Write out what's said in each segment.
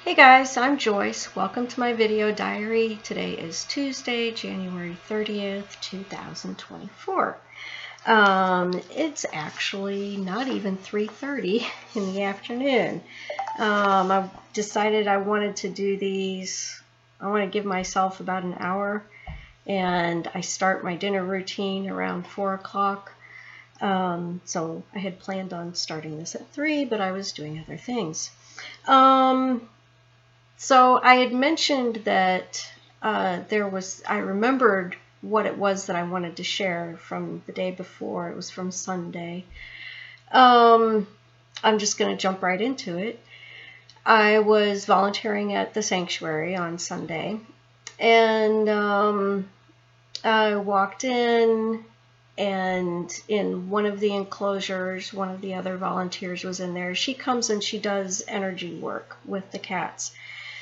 Hey guys, I'm Joyce. Welcome to my video diary. Today is Tuesday, January 30th, 2024. It's actually not even 3:30 in the afternoon. I decided I wanted to do these. I want to give myself about an hour, and I start my dinner routine around 4 o'clock. So I had planned on starting this at 3, but I was doing other things. So I had mentioned that I remembered what it was that I wanted to share from the day before. It was from Sunday. I'm just going to jump right into it. I was volunteering at the sanctuary on Sunday, and I walked in, and in one of the enclosures, one of the other volunteers was in there. She comes and she does energy work with the cats.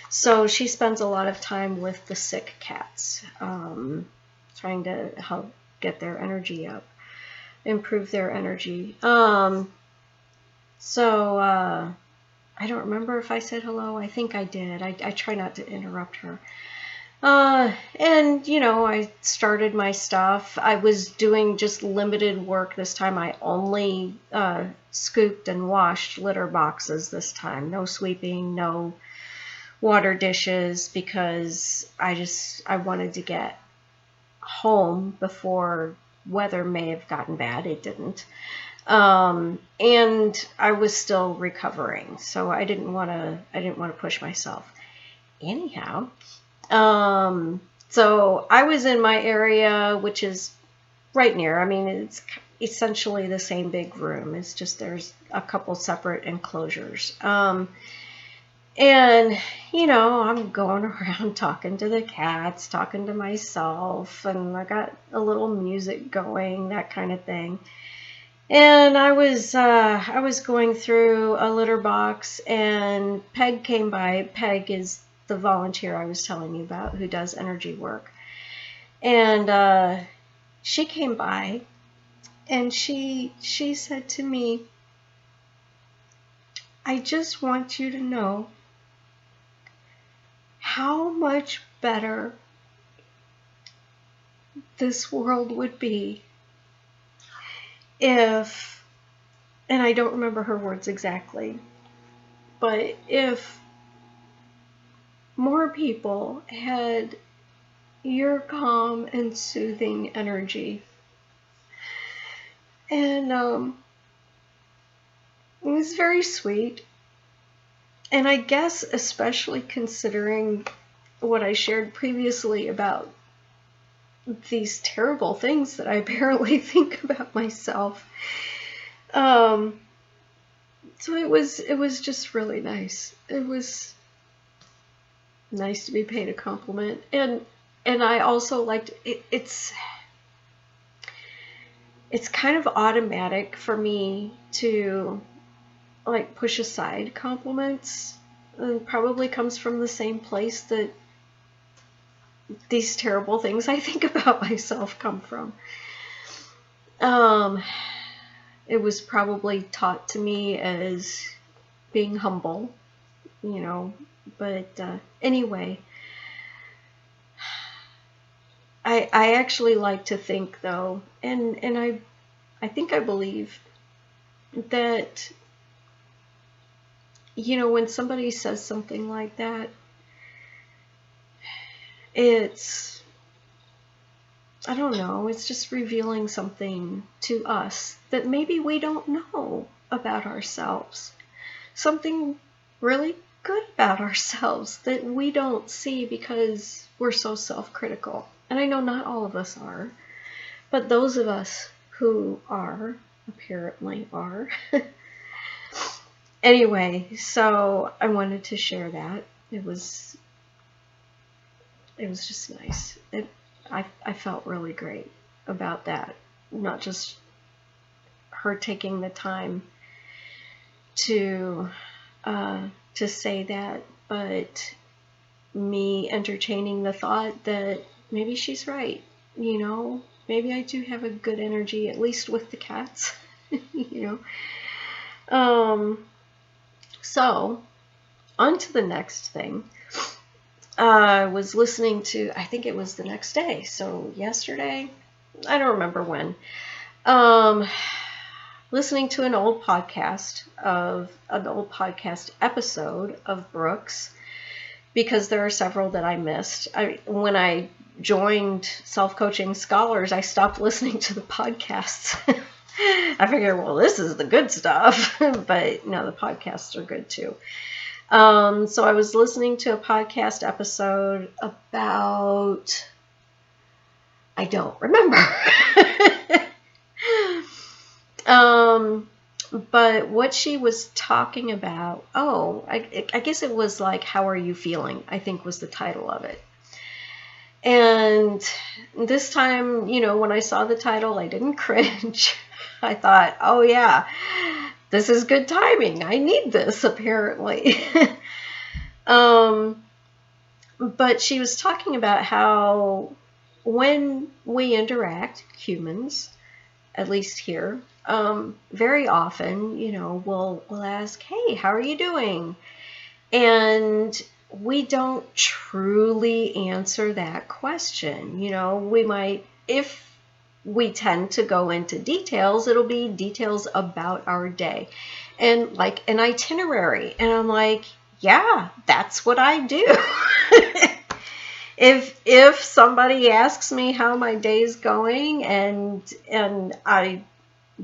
So she spends a lot of time with the sick cats, trying to help get their energy up, improve their energy. I don't remember if I said hello. I think I did. I try not to interrupt her. And, I started my stuff. I was doing just limited work this time. I only scooped and washed litter boxes this time. No sweeping, no water dishes, because I wanted to get home before weather may have gotten bad. It didn't. And I was still recovering, so I didn't want to push myself. Anyhow, so I was in my area, which is right near. I mean, it's essentially the same big room. It's just there's a couple separate enclosures. And, I'm going around talking to the cats, talking to myself, and I got a little music going, that kind of thing. And I was going through a litter box, and Peg came by. Peg is the volunteer I was telling you about who does energy work. And she came by, and she said to me, "I just want you to know how much better this world would be if," and I don't remember her words exactly, but if more people had your calm and soothing energy. And it was very sweet. And I guess especially considering what I shared previously about these terrible things that I apparently think about myself. So it was just really nice. It was nice to be paid a compliment. And I also liked it. It's kind of automatic for me to push aside compliments, and probably comes from the same place that these terrible things I think about myself come from. It was probably taught to me as being humble, but anyway, I actually like to think, though, and I think I believe that when somebody says something like that, I don't know, it's just revealing something to us that maybe we don't know about ourselves. Something really good about ourselves that we don't see because we're so self-critical. And I know not all of us are, but those of us who are, apparently are. Anyway, so I wanted to share that. It was just nice. I felt really great about that. Not just her taking the time to say that, but me entertaining the thought that maybe she's right. Maybe I do have a good energy, at least with the cats. So on to the next thing. I was listening to, I think it was the next day, so yesterday, I don't remember when, listening to an old podcast episode of Brooke's, because there are several that I missed. When I joined Self-Coaching Scholars, I stopped listening to the podcasts. I figured, well, this is the good stuff, but no, the podcasts are good too. So I was listening to a podcast episode about, I don't remember. But what she was talking about, I guess it was like, how are you feeling? I think was the title of it. And this time, when I saw the title, I didn't cringe. I thought, oh yeah, this is good timing. I need this, apparently. But she was talking about how when we interact, humans, at least here, very often, we'll ask, hey, how are you doing? And we don't truly answer that question. We might, if we tend to go into details, it'll be details about our day and like an itinerary. And I'm like, yeah, that's what I do. If somebody asks me how my day's going and I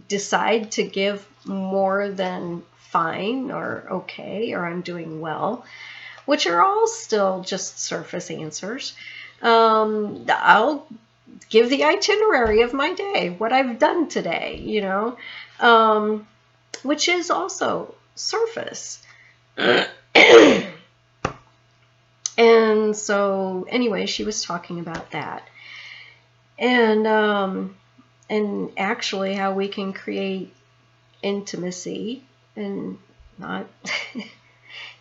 decide to give more than fine or okay or I'm doing well, which are all still just surface answers, I'll give the itinerary of my day, what I've done today, which is also surface. And so anyway, she was talking about that. And actually how we can create intimacy and not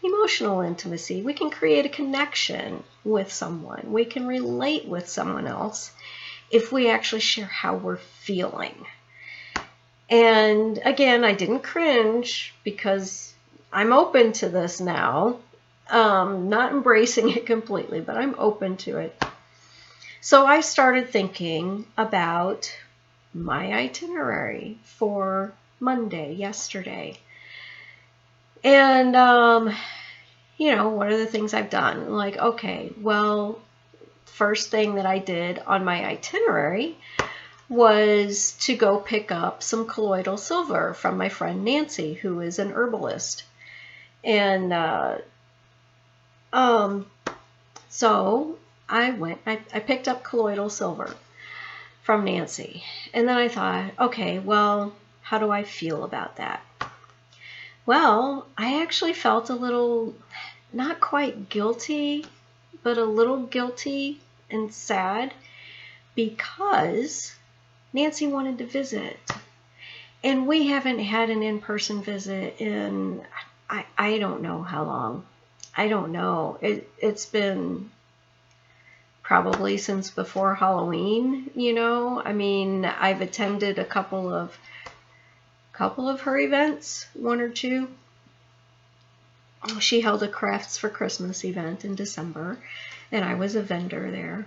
emotional intimacy. We can create a connection with someone. We can relate with someone else if we actually share how we're feeling. And again, I didn't cringe because I'm open to this now. Not embracing it completely, but I'm open to it. So I started thinking about my itinerary for Monday, yesterday. And, what are the things I've done? Like, okay, well, first thing that I did on my itinerary was to go pick up some colloidal silver from my friend Nancy, who is an herbalist. And, so I picked up colloidal silver from Nancy. And then I thought, okay, well, how do I feel about that? Well, I actually felt a little, not quite guilty, but a little guilty and sad because Nancy wanted to visit. And we haven't had an in-person visit in, I don't know how long. I don't know. It's been probably since before Halloween, I mean, I've attended a couple of her events, one or two. She held a Crafts for Christmas event in December, and I was a vendor there.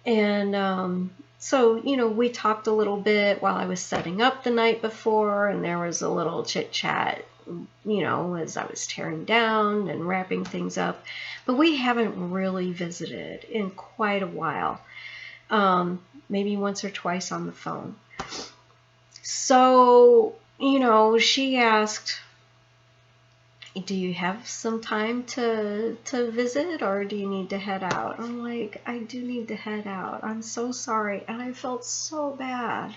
And so, we talked a little bit while I was setting up the night before, and there was a little chit-chat, as I was tearing down and wrapping things up. But we haven't really visited in quite a while, maybe once or twice on the phone. So, she asked, do you have some time to visit, or do you need to head out? I'm like, I do need to head out. I'm so sorry. And I felt so bad.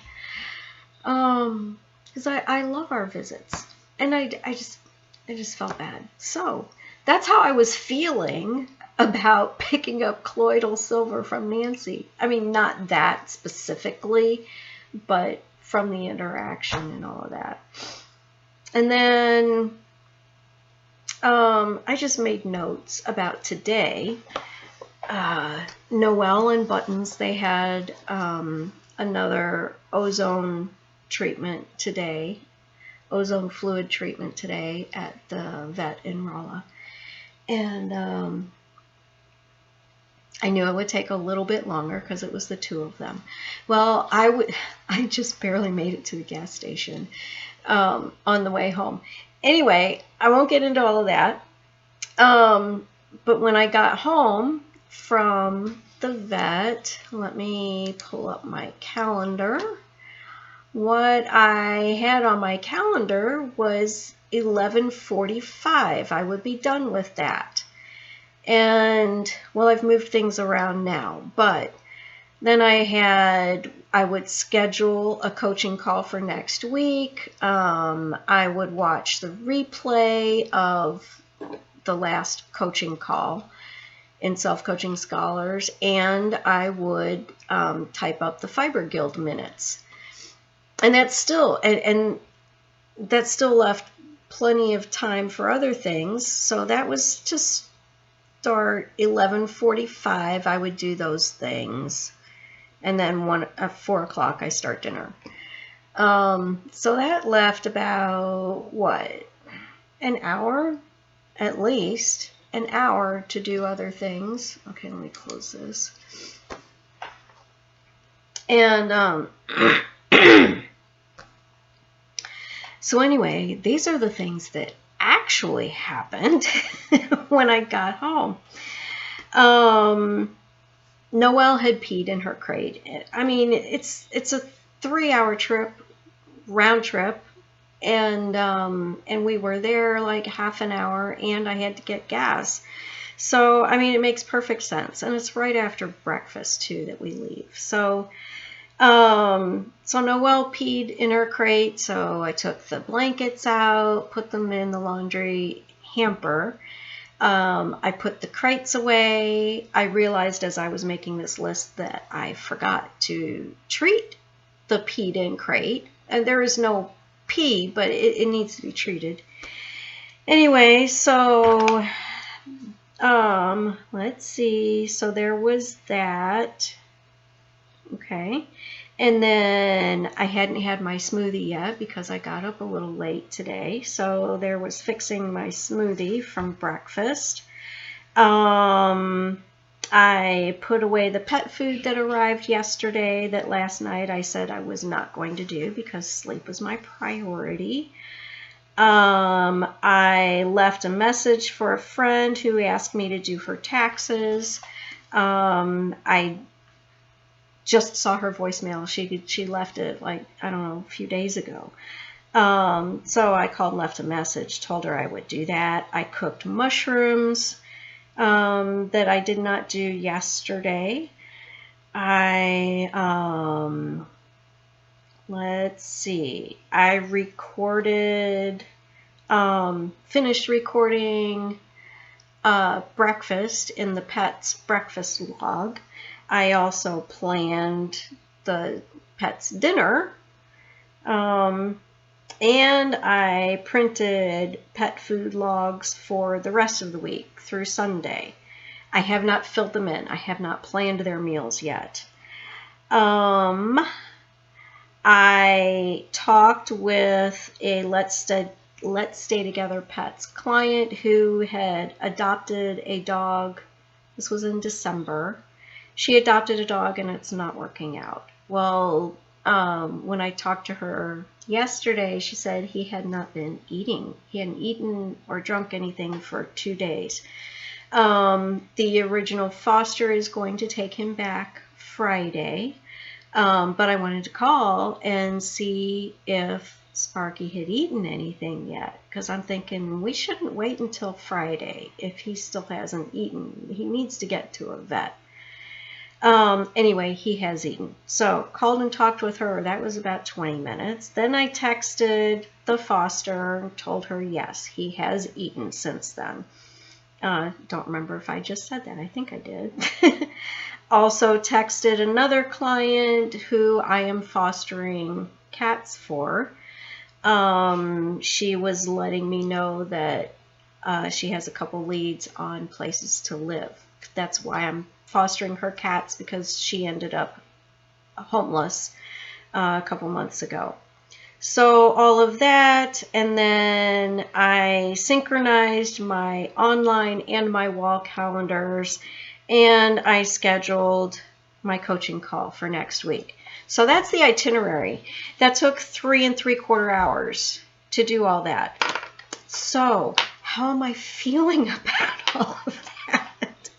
Because I love our visits. And I just felt bad. So that's how I was feeling about picking up colloidal silver from Nancy. I mean, not that specifically, but from the interaction and all of that. And then I just made notes about today. Noelle and Buttons, they had another ozone treatment today, ozone fluid treatment today at the vet in Rolla. And I knew it would take a little bit longer because it was the two of them. Well, I just barely made it to the gas station on the way home. Anyway, I won't get into all of that. But when I got home from the vet, let me pull up my calendar. What I had on my calendar was 11:45. I would be done with that. And, well, I've moved things around now, but then I would schedule a coaching call for next week. I would watch the replay of the last coaching call in Self-Coaching Scholars, and I would type up the Fiber Guild minutes. And that still left plenty of time for other things. So that was to start 11:45. I would do those things, and then at 4 o'clock I start dinner. So that left about an hour, at least an hour to do other things. Okay, let me close this. And so anyway, these are the things that actually happened when I got home. Noelle had peed in her crate. I mean, it's a 3-hour trip, round trip, and we were there like half an hour, and I had to get gas. So, I mean, it makes perfect sense, and it's right after breakfast too that we leave. So Noelle peed in her crate, so I took the blankets out, put them in the laundry hamper. I put the crates away. I realized as I was making this list that I forgot to treat the peed in crate. And there is no pee, but it needs to be treated. Anyway, so let's see. So there was that. Okay. And then I hadn't had my smoothie yet because I got up a little late today. So there was fixing my smoothie from breakfast. I put away the pet food that arrived yesterday that last night I said I was not going to do because sleep was my priority. I left a message for a friend who asked me to do her taxes. I just saw her voicemail. She left it like, I don't know, a few days ago. So I called and left a message, told her I would do that. I cooked mushrooms that I did not do yesterday. Let's see. I finished recording breakfast in the pet's breakfast log. I also planned the pet's dinner, and I printed pet food logs for the rest of the week through Sunday. I have not filled them in. I have not planned their meals yet. I talked with a Let's Stay Together Pets client who had adopted a dog. This was in December. She adopted a dog and it's not working out. Well, when I talked to her yesterday, she said he had not been eating. He hadn't eaten or drunk anything for 2 days. The original foster is going to take him back Friday, but I wanted to call and see if Sparky had eaten anything yet, because I'm thinking we shouldn't wait until Friday if he still hasn't eaten. He needs to get to a vet. Anyway, he has eaten. So called and talked with her. That was about 20 minutes. Then I texted the foster, told her, yes, he has eaten since then. Don't remember if I just said that. I think I did. Also texted another client who I am fostering cats for. She was letting me know that she has a couple leads on places to live. That's why I'm fostering her cats, because she ended up homeless a couple months ago. So all of that, and then I synchronized my online and my wall calendars, and I scheduled my coaching call for next week. So that's the itinerary. That took 3 3/4 hours to do all that. So how am I feeling about all of that?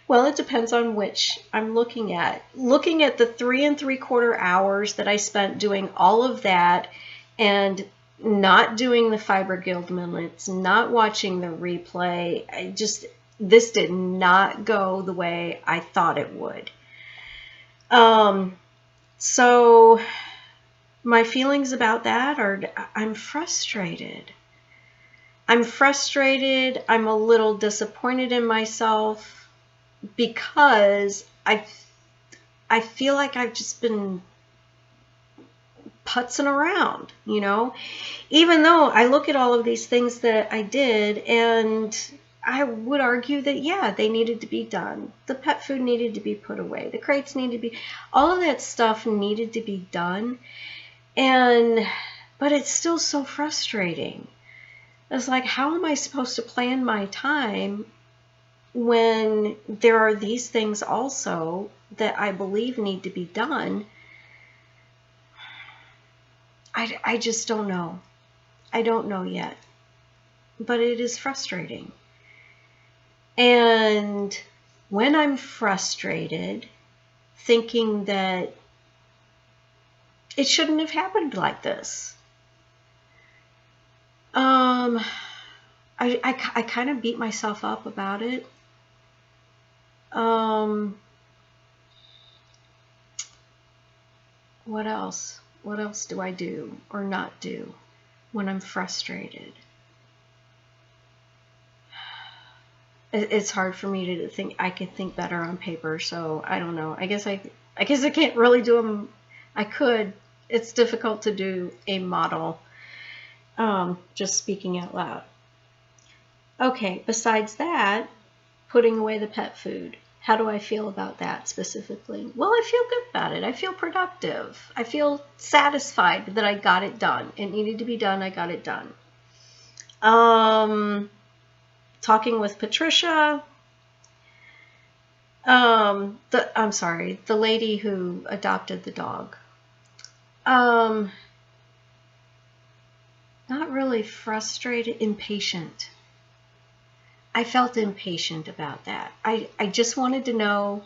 Well, it depends on which I'm looking at. Looking at the 3 3/4 hours that I spent doing all of that and not doing the fiber guild minutes, not watching the replay, this did not go the way I thought it would. So my feelings about that are I'm frustrated. I'm a little disappointed in myself because I feel like I've just been putzing around, even though I look at all of these things that I did, and I would argue that, yeah, they needed to be done. The pet food needed to be put away. The crates needed to be, all of that stuff needed to be done. But it's still so frustrating. It's like, how am I supposed to plan my time when there are these things also that I believe need to be done? I just don't know. I don't know yet. But it is frustrating. And when I'm frustrated, thinking that it shouldn't have happened like this, I kind of beat myself up about it. What else? What else do I do or not do when I'm frustrated? It's hard for me to think. I could think better on paper, so I don't know. I guess I can't really do them. I could. It's difficult to do a model. Just speaking out loud. Okay, besides that, putting away the pet food. How do I feel about that specifically? Well, I feel good about it. I feel productive. I feel satisfied that I got it done. It needed to be done. I got it done. Talking with Patricia. I'm sorry, the lady who adopted the dog. Not really frustrated, impatient. I felt impatient about that. I just wanted to know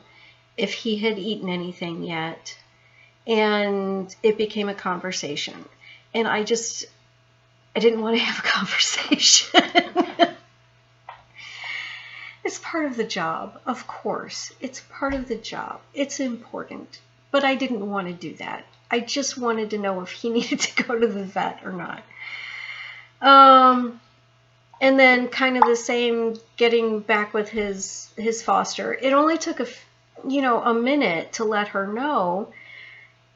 if he had eaten anything yet, and it became a conversation. And I didn't want to have a conversation. It's part of the job, of course. It's part of the job. It's important. But I didn't want to do that. I just wanted to know if he needed to go to the vet or not. And then kind of the same, getting back with his foster. It only took a minute to let her know,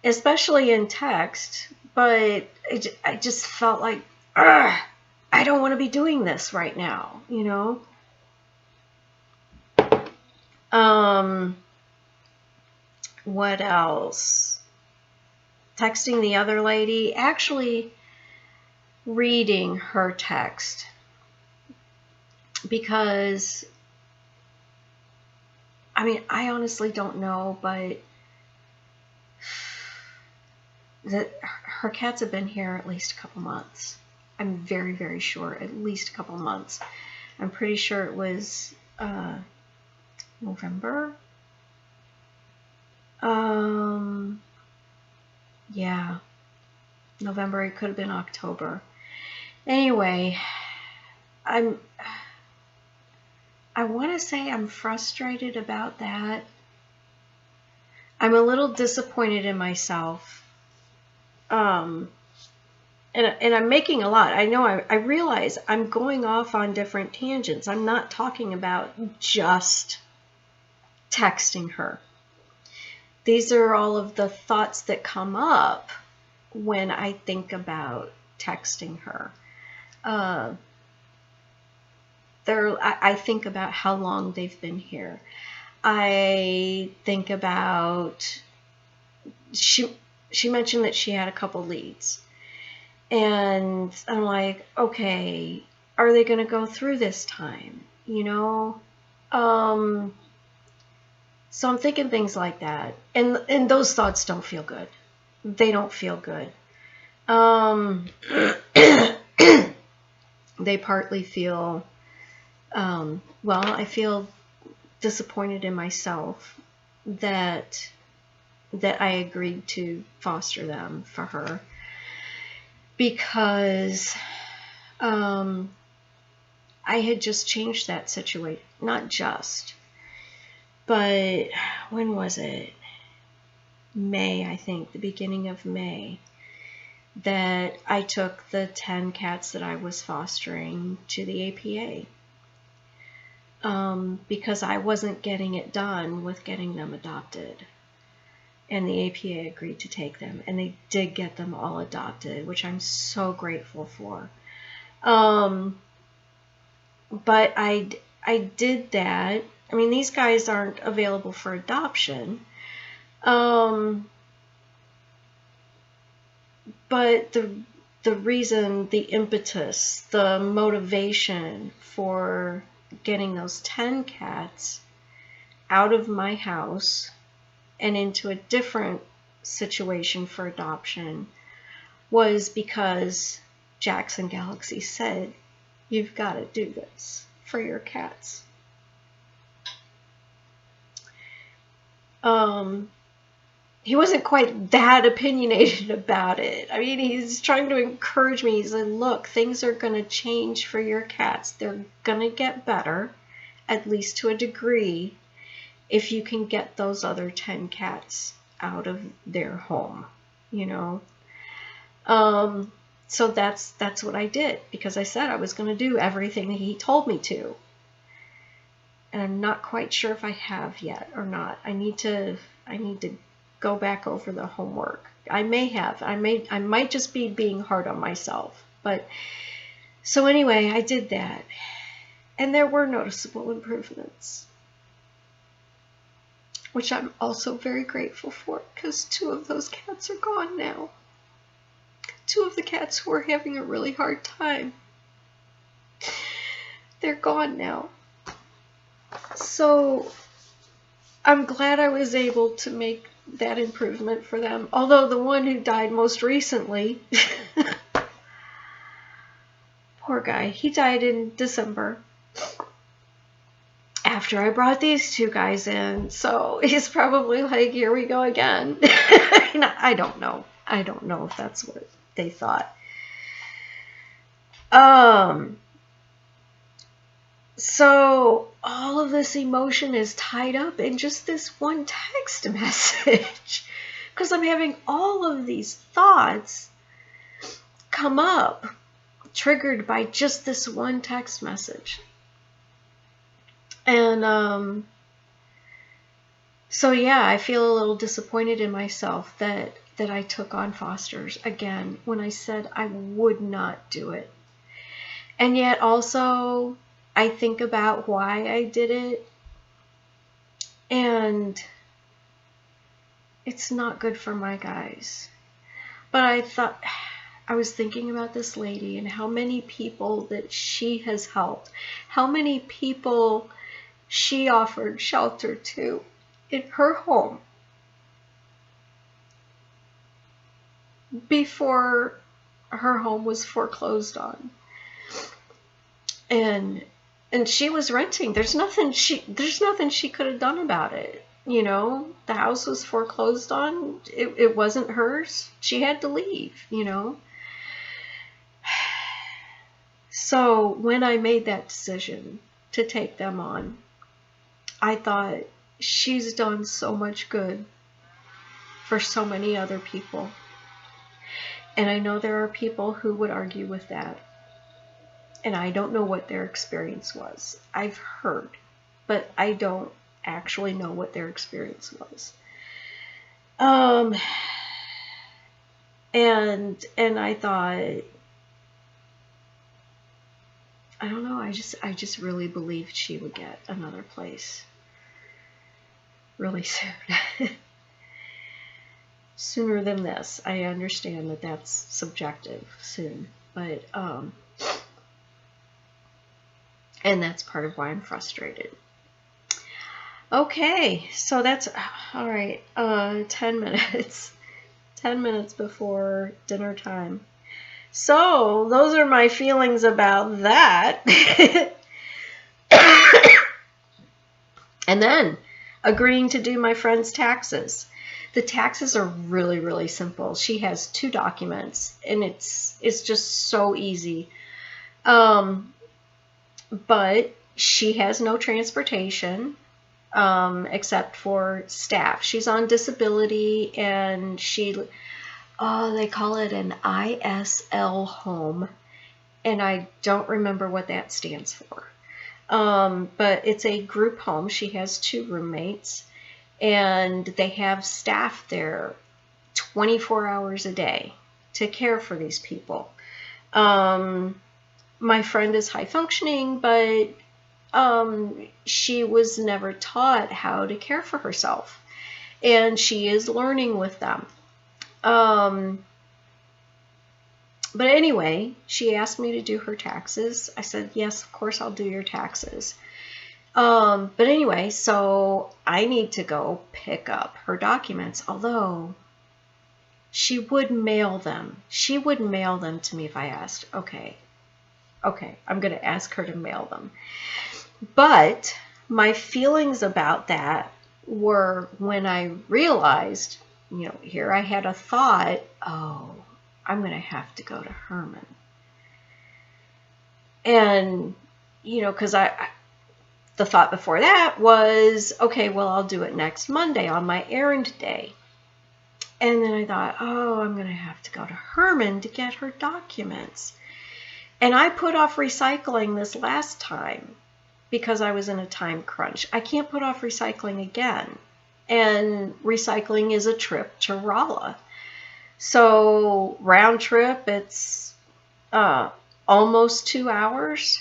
especially in text, but I just felt like, I don't want to be doing this right now, What else? Texting the other lady, actually reading her text, because I honestly don't know, but her cats have been here at least a couple months. I'm very, very sure, at least a couple months. I'm pretty sure it was November. Yeah, November. It could have been October. Anyway, I want to say I'm frustrated about that. I'm a little disappointed in myself. And I'm making a lot. I know I realize I'm going off on different tangents. I'm not talking about just texting her. These are all of the thoughts that come up when I think about texting her. I think about how long they've been here. I think about she she mentioned that she had a couple leads. And I'm like, okay, are they going to go through this time? You know? So I'm thinking things like that. And those thoughts don't feel good. They don't feel good. They partly feel, well, I feel disappointed in myself that I agreed to foster them for her, because I had just changed that situation. Not just, but when was it? May, I think, the beginning of May, that I took the 10 cats that I was fostering to the APA. Because I wasn't getting it done with getting them adopted. And the APA agreed to take them, and they did get them all adopted, which I'm so grateful for. But I did that. I mean, these guys aren't available for adoption. But the reason, the impetus, the motivation for getting those 10 cats out of my house and into a different situation for adoption was because Jackson Galaxy said, you've got to do this for your cats. He wasn't quite that opinionated about it. I mean, he's trying to encourage me. He said, look, things are going to change for your cats. They're going to get better, at least to a degree, if you can get those other 10 cats out of their home, you know. So that's what I did, because I said I was going to do everything that he told me to. And I'm not quite sure if I have yet or not. I need to go back over the homework. I may have. I might just be being hard on myself. But so anyway, I did that. And there were noticeable improvements, which I'm also very grateful for, because 2 of those cats are gone now. 2 of the cats who were having a really hard time, they're gone now. So I'm glad I was able to make that improvement for them. Although the one who died most recently, poor guy, he died in December after I brought these 2 guys in. So he's probably like, here we go again. I don't know. I don't know if that's what they thought. So all of this emotion is tied up in just this one text message, because I'm having all of these thoughts come up, triggered by just this one text message. And so yeah, I feel a little disappointed in myself that I took on fosters again when I said I would not do it. And yet also I think about why I did it, and it's not good for my guys. But I was thinking about this lady and how many people that she has helped, how many people she offered shelter to in her home before her home was foreclosed on. And she was renting. There's nothing she could have done about it. You know, the house was foreclosed on. It wasn't hers. She had to leave, you know. So when I made that decision to take them on, I thought, she's done so much good for so many other people. And I know there are people who would argue with that. And I don't know what their experience was. I've heard, but I don't actually know what their experience was. And I thought, I don't know, I just really believed she would get another place really soon. sooner than this. I understand that that's subjective, soon, but and that's part of why I'm frustrated. Okay, so that's all right. 10 minutes. 10 minutes before dinner time. So those are my feelings about that. And then agreeing to do my friend's taxes. The taxes are really, really simple. She has 2 documents, and it's just so easy. But she has no transportation except for staff. She's on disability, and they call it an ISL home, and I don't remember what that stands for. But it's a group home. She has 2 roommates, and they have staff there 24 hours a day to care for these people. My friend is high functioning, but she was never taught how to care for herself, and she is learning with them. But anyway, she asked me to do her taxes. I said, yes, of course I'll do your taxes. But anyway, so I need to go pick up her documents, although she would mail them. She would mail them to me if I asked. Okay, I'm going to ask her to mail them. But my feelings about that were when I realized, here I had a thought, oh, I'm going to have to go to Herman. And, because the thought before that was, okay, well, I'll do it next Monday on my errand day. And then I thought, oh, I'm going to have to go to Herman to get her documents. And I put off recycling this last time because I was in a time crunch. I can't put off recycling again. And recycling is a trip to Rolla. So round trip, it's almost 2 hours.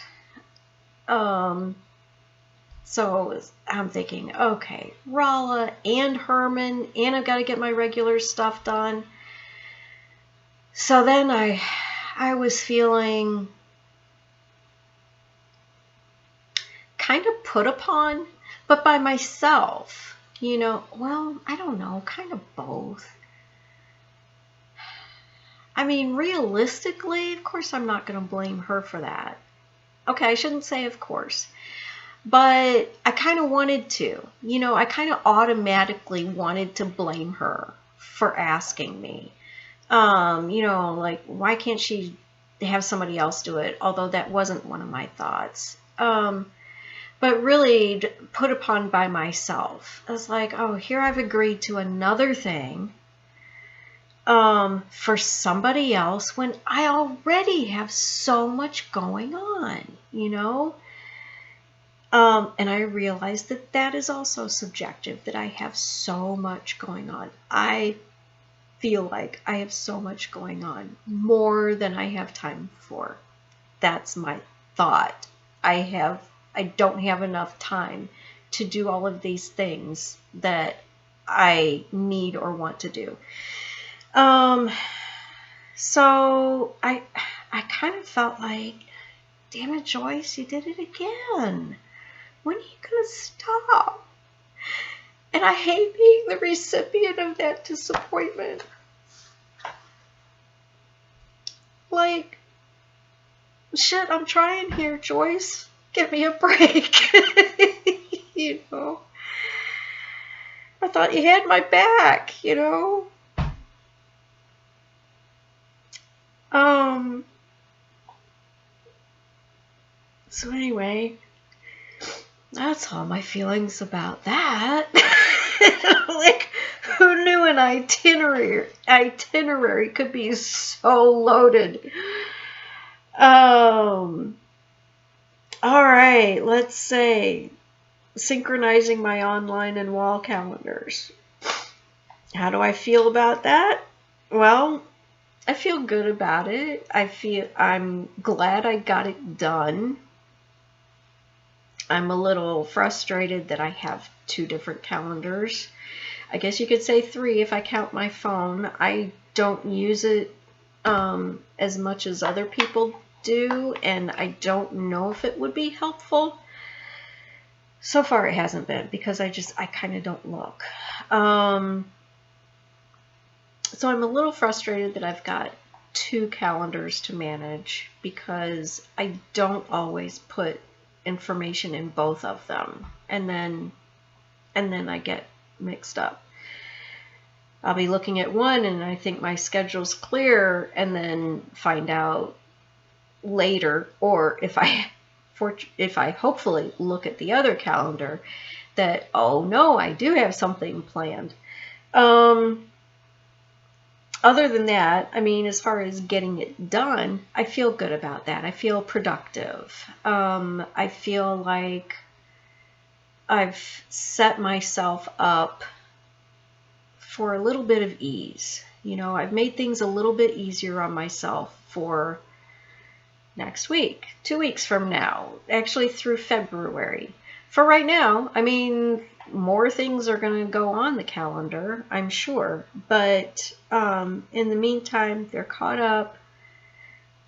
So I'm thinking, okay, Rolla and Herman, and I've got to get my regular stuff done. So then I was feeling kind of put upon, but by myself. Well, I don't know, kind of both. I mean, realistically, of course, I'm not going to blame her for that. Okay, I shouldn't say of course. But I kind of wanted to. I kind of automatically wanted to blame her for asking me. Like, why can't she have somebody else do it? Although that wasn't one of my thoughts. But really put upon by myself. I was like, oh, here I've agreed to another thing for somebody else when I already have so much going on, and I realized that is also subjective, that I have so much going on. I feel like I have so much going on, more than I have time for. That's my thought. I don't have enough time to do all of these things that I need or want to do. So I kind of felt like, damn it, Joyce, you did it again. When are you going to stop? And I hate being the recipient of that disappointment. Like, shit, I'm trying here, Joyce. Give me a break. I thought you had my back, So anyway, that's all my feelings about that. Like, who knew an itinerary could be so loaded? All right, let's say synchronizing my online and wall calendars. How do I feel about that? Well, I feel good about it. I'm glad I got it done. I'm a little frustrated that I have 2 different calendars. I guess you could say 3 if I count my phone. I don't use it as much as other people do, and I don't know if it would be helpful. So far it hasn't been, because I kind of don't look. So I'm a little frustrated that I've got 2 calendars to manage, because I don't always put information in both of them, and then I get mixed up. I'll be looking at one and I think my schedule's clear, and then find out later, or if I hopefully look at the other calendar, that, oh no, I do have something planned. Other than that, I mean, as far as getting it done, I feel good about that. I feel productive. I feel like I've set myself up for a little bit of ease. You know, I've made things a little bit easier on myself for next week, 2 weeks from now, actually through February. For right now, I mean, more things are going to go on the calendar, I'm sure. But in the meantime, they're caught up.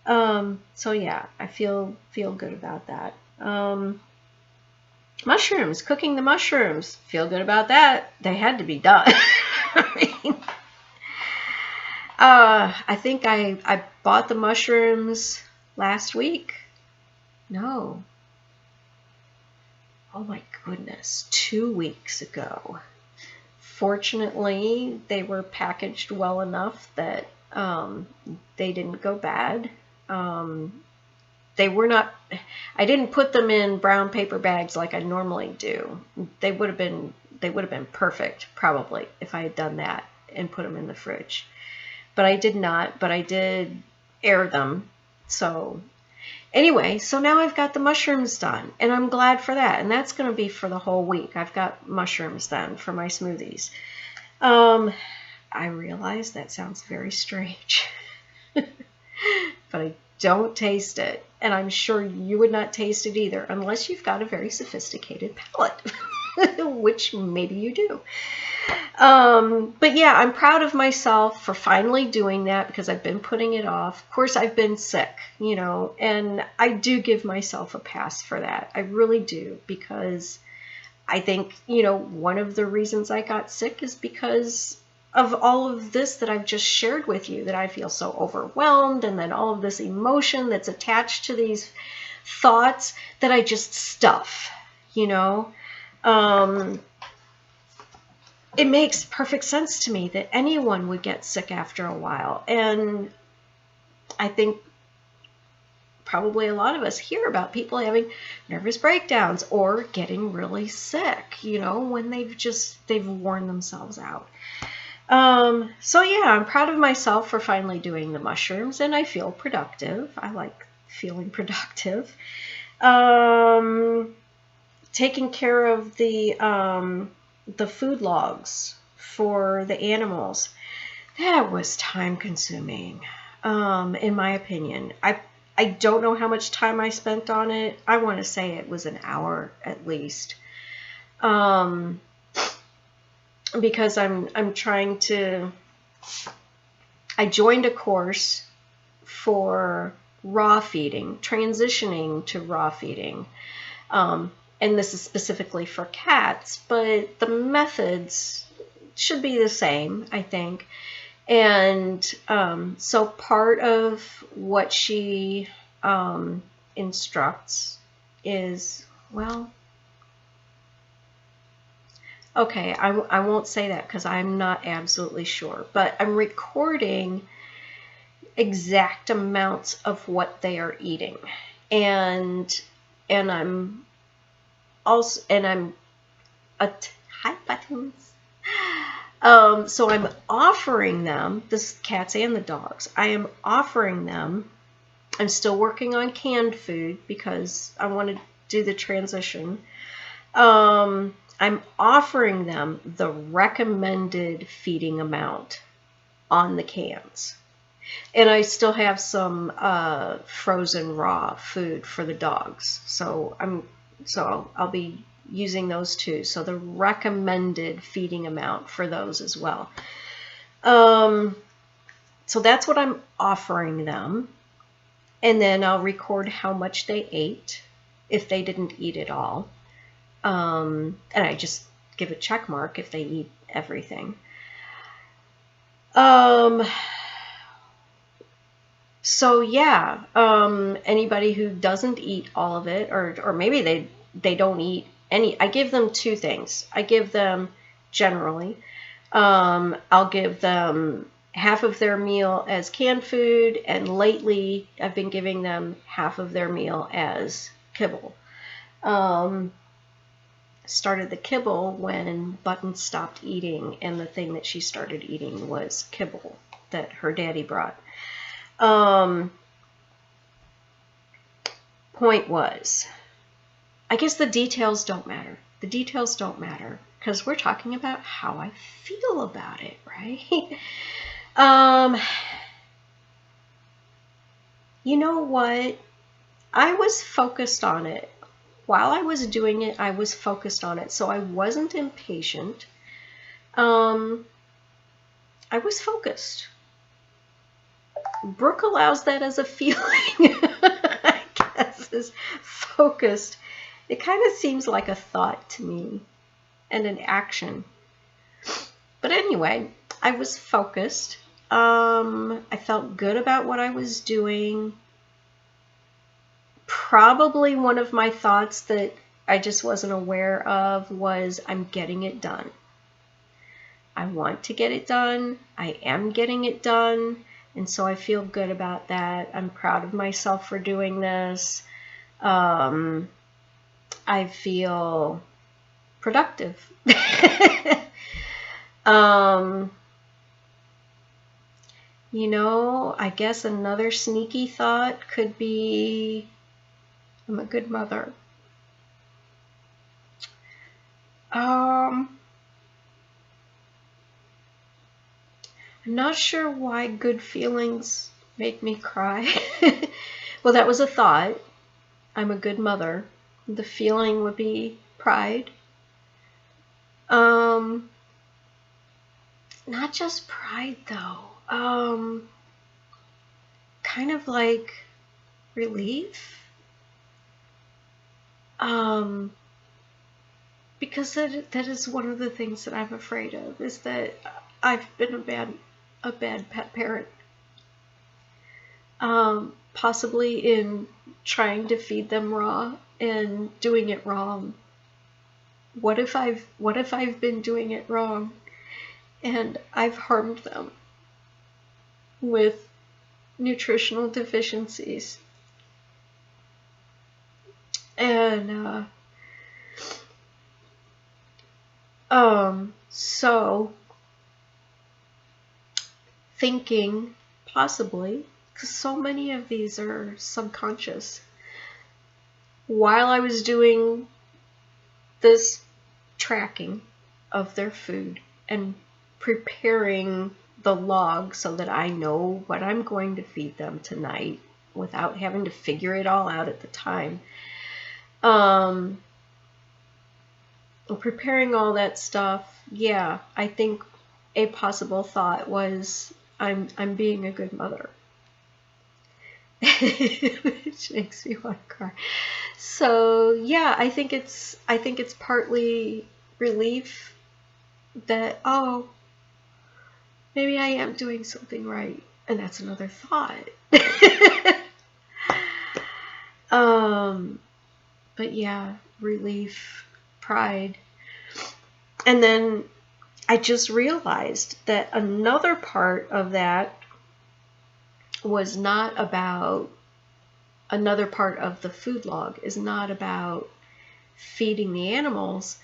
So yeah, I feel good about that. Mushrooms, cooking the mushrooms, feel good about that. They had to be done. I think I bought the mushrooms last week. No. Oh my goodness, 2 weeks ago. Fortunately, they were packaged well enough that they didn't go bad. They were not, I didn't put them in brown paper bags like I normally do. They would have been perfect, probably, if I had done that and put them in the fridge. But I did not, but I did air them. So anyway, so now I've got the mushrooms done, and I'm glad for that. And that's going to be for the whole week. I've got mushrooms then for my smoothies. I realize that sounds very strange, but I don't taste it. And I'm sure you would not taste it either, unless you've got a very sophisticated palate, which maybe you do. But yeah, I'm proud of myself for finally doing that, because I've been putting it off. Of course, I've been sick, you know, and I do give myself a pass for that. I really do, because I think, you know, one of the reasons I got sick is because of all of this that I've just shared with you, that I feel so overwhelmed, and then all of this emotion that's attached to these thoughts that I just stuff, you know. It makes perfect sense to me that anyone would get sick after a while. And I think probably a lot of us hear about people having nervous breakdowns or getting really sick, you know, when they've worn themselves out. So yeah, I'm proud of myself for finally doing the mushrooms, and I feel productive. I like feeling productive. Taking care of the food logs for the animals. That was time consuming, in my opinion. I don't know how much time I spent on it. I want to say it was an hour at least. Because I'm trying to, I joined a course for raw feeding, transitioning to raw feeding. And this is specifically for cats, but the methods should be the same, I think. And so part of what she instructs is, well, okay, I won't say that because I'm not absolutely sure, but I'm recording exact amounts of what they are eating, and I'm also, and I'm hi buttons. So I'm offering them, the cats and the dogs, I am offering them, I'm still working on canned food because I want to do the transition. I'm offering them the recommended feeding amount on the cans. And I still have some frozen raw food for the dogs. So I'll be using those two. So the recommended feeding amount for those as well. So that's what I'm offering them. And then I'll record how much they ate if they didn't eat it all. And I just give a check mark if they eat everything. So yeah, anybody who doesn't eat all of it, or maybe they don't eat any, I give them two things. I give them generally, I'll give them half of their meal as canned food, and lately I've been giving them half of their meal as kibble. Started the kibble when Button stopped eating, and the thing that she started eating was kibble that her daddy brought. Point was, I guess the details don't matter. The details don't matter because we're talking about how I feel about it, right? You know what? I was focused on it. While I was doing it, I was focused on it. So I wasn't impatient. I was focused. Brooke allows that as a feeling, I guess, is focused. It kind of seems like a thought to me and an action. But anyway, I was focused. I felt good about what I was doing. Probably one of my thoughts that I just wasn't aware of was, I'm getting it done. I want to get it done. I am getting it done. And so I feel good about that. I'm proud of myself for doing this. I feel productive. You know, I guess another sneaky thought could be, I'm a good mother. I'm not sure why good feelings make me cry. Well, that was a thought. I'm a good mother. The feeling would be pride. Not just pride though. Kind of like relief. Because that is one of the things that I'm afraid of, is that I've been a bad pet parent. Possibly in trying to feed them raw and doing it wrong. What if I've been doing it wrong and I've harmed them with nutritional deficiencies? And so thinking possibly, because so many of these are subconscious, while I was doing this tracking of their food and preparing the log so that I know what I'm going to feed them tonight without having to figure it all out at the time. Preparing all that stuff, yeah, I think a possible thought was, I'm being a good mother. Which makes me want to cry. So yeah, I think it's partly relief that, oh, maybe I am doing something right, and that's another thought. But yeah, relief, pride. And then I just realized that another part of that was not about, another part of the food log is not about feeding the animals,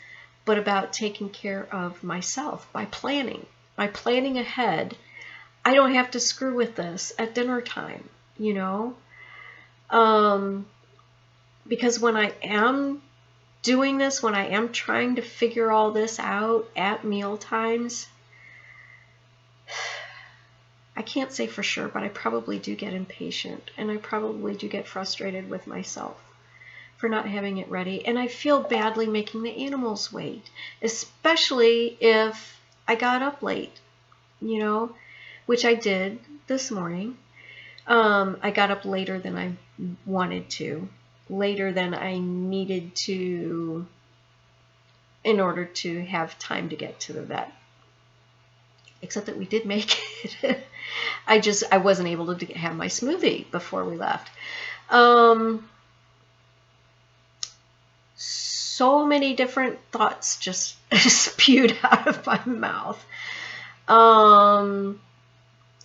but about taking care of myself by planning ahead. I don't have to screw with this at dinner time, you know? Because when I am doing this, when I am trying to figure all this out at meal times, I can't say for sure, but I probably do get impatient, and I probably do get frustrated with myself for not having it ready. And I feel badly making the animals wait, especially if I got up late, which I did this morning. I got up later than I wanted to, later than I needed to in order to have time to get to the vet. Except that we did make it. I wasn't able to have my smoothie before we left. So many different thoughts just spewed out of my mouth.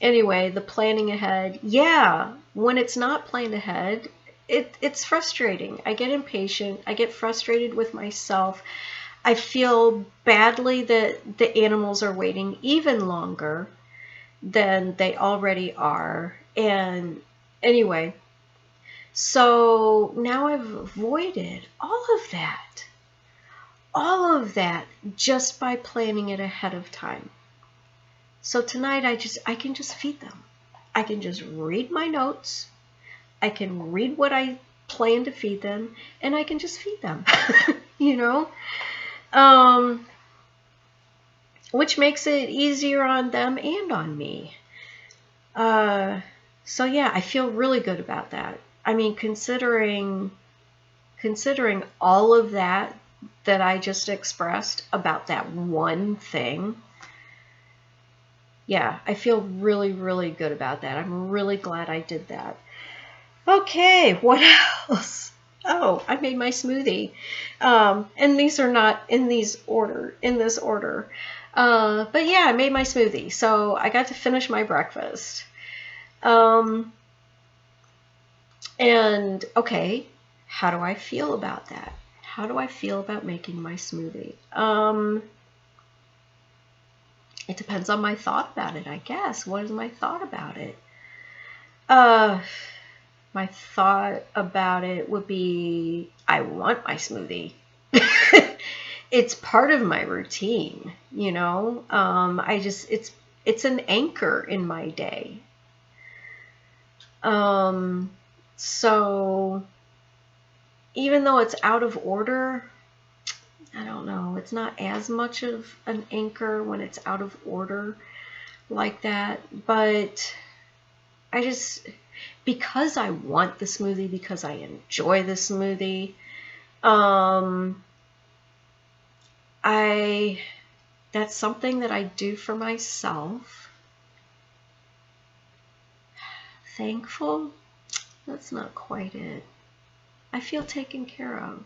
Anyway, the planning ahead. Yeah, when it's not planned ahead, it's frustrating. I get impatient. I get frustrated with myself. I feel badly that the animals are waiting even longer than they already are. And anyway, so now I've avoided all of that just by planning it ahead of time. So tonight I can just feed them. I can just read my notes. I can read what I plan to feed them, and I can just feed them, which makes it easier on them and on me. So yeah, I feel really good about that. I mean, considering all of that I just expressed about that one thing, yeah, I feel really, really good about that. I'm really glad I did that. Okay, what else? Oh, I made my smoothie. And these are not in this order. But yeah, I made my smoothie. So I got to finish my breakfast. And okay, how do I feel about that? How do I feel about making my smoothie? It depends on my thought about it, I guess. What is my thought about it? My thought about it would be, I want my smoothie. It's part of my routine, it's an anchor in my day. So even though it's out of order, I don't know, it's not as much of an anchor when it's out of order like that, but because I want the smoothie, because I enjoy the smoothie, that's something that I do for myself. Thankful? That's not quite it. I feel taken care of.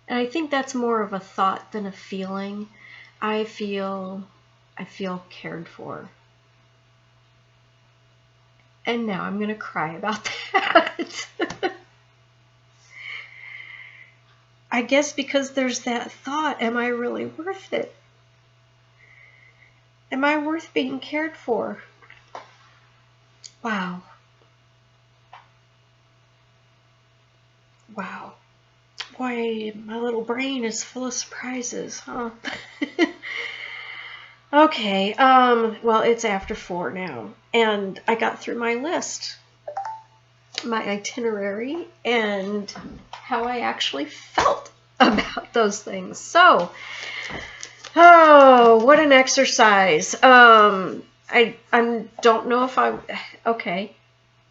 And I think that's more of a thought than a feeling. I feel cared for. And now I'm going to cry about that. I guess because there's that thought, am I really worth it? Am I worth being cared for? Wow. Wow. Boy, my little brain is full of surprises, huh? Okay, well, it's after 4 now, and I got through my list, my itinerary, and how I actually felt about those things. So, oh, what an exercise. I don't know if okay,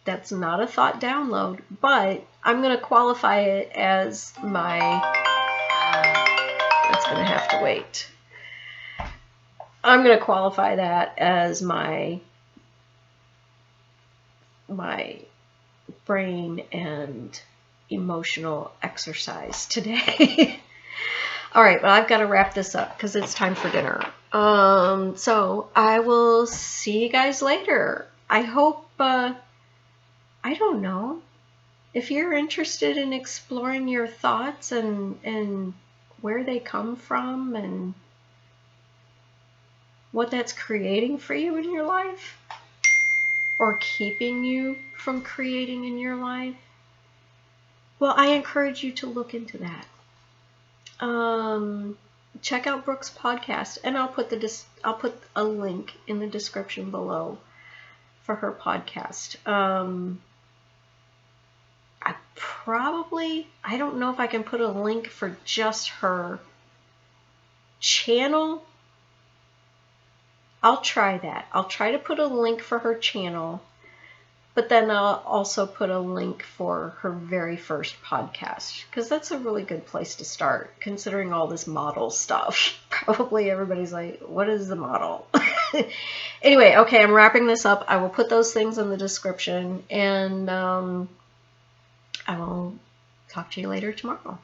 that's not a thought download, but I'm going to qualify it as my, that's going to have to wait. I'm going to qualify that as my brain and emotional exercise today. All right, well, I've got to wrap this up because it's time for dinner. So I will see you guys later. I hope, I don't know, if you're interested in exploring your thoughts and where they come from and what that's creating for you in your life, or keeping you from creating in your life, well, I encourage you to look into that. Check out Brooke's podcast, and I'll put a link in the description below for her podcast. probably, I don't know if I can put a link for just her channel. I'll try that. I'll try to put a link for her channel, but then I'll also put a link for her very first podcast, because that's a really good place to start, considering all this model stuff. Probably everybody's like, what is the model? Anyway, okay, I'm wrapping this up. I will put those things in the description, and I will talk to you later tomorrow.